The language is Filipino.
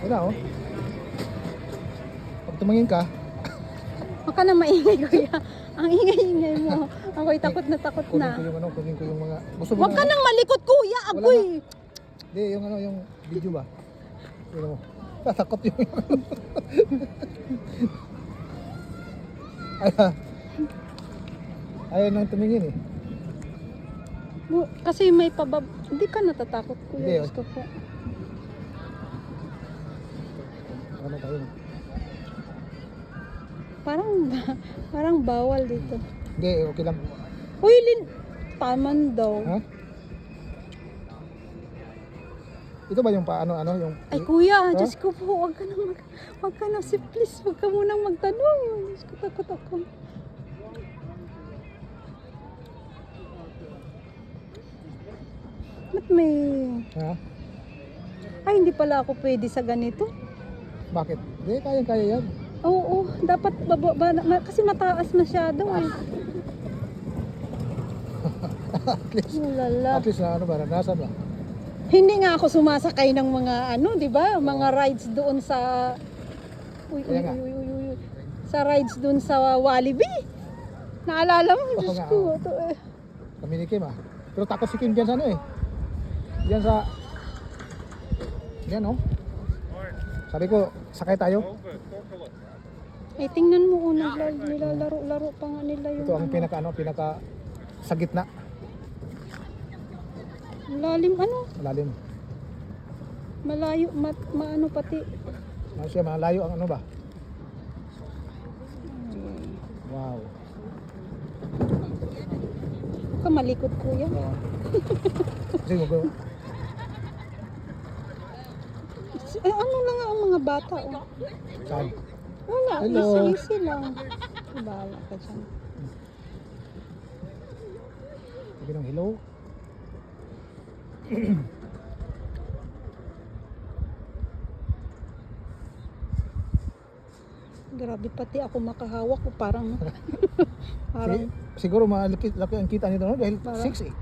Wala oh. Pag tumingin ka, Huwag ka na maingay, kuya. Ang ingay-ingay mo. Ako'y takot na takot kunin na. ko yung ano, kunin ko yung mga... Gusto mo Huwag na, ka ano? nang malikot, kuya. Wala Agoy. Hindi, yung ano, yung video ba? Tingnan mo. Tatakot yung... Ayaw nang tumingin eh. Kasi may pabab... Hindi ka natatakot, Hindi, kuya. oh. Gusto ko. Ano tayo? Parang bawal dito. Hindi, okay lang. Uy, taman daw. Ha? Ito ba yung paano, ano, yung... Ay, kuya, Ha? Diyos ko po, wag ka na, please, wag ka munang magtanong. Diyos ko, takot ako. Ba't may... Ha? Ay, hindi pala ako pwede sa ganito. Bakit? Hindi, kayang-kaya yan. Oo, dapat kasi mataas masyado eh. At least, Lala. at least na ano ba, nasa ba? Hindi nga ako sumasakay ng mga ano, 'di ba? Mga rides doon sa Kaya nga. Sa rides doon sa Walibi. Naalala mo, Oo Diyos nga, ko. oo. Ito, eh. Kami ni Kim ah. Pero takot si Kim dyan sa ano eh. Diyan sa... Yan oh. Sabi ko, sakay tayo. Ay, tingnan mo, nilalaro-laro pa nga nila yung Ito ang pinaka ano, pinaka sa gitna. lalim, ano, Malalim. malayo, maano pati. Ano siya, malayo ang ano ba? Wow. Huwag ka malikot, kuya. Oo. Kasi mag... Ano na nga ang mga bata, oh. Saan? Wala, Hello. easy lang. Bahala ka dyan. Sabi ng hello. Grabe, pati ako makahawak ko parang parang Siguro malaki laki ang kita nito no? Dahil Parang- 6 eh.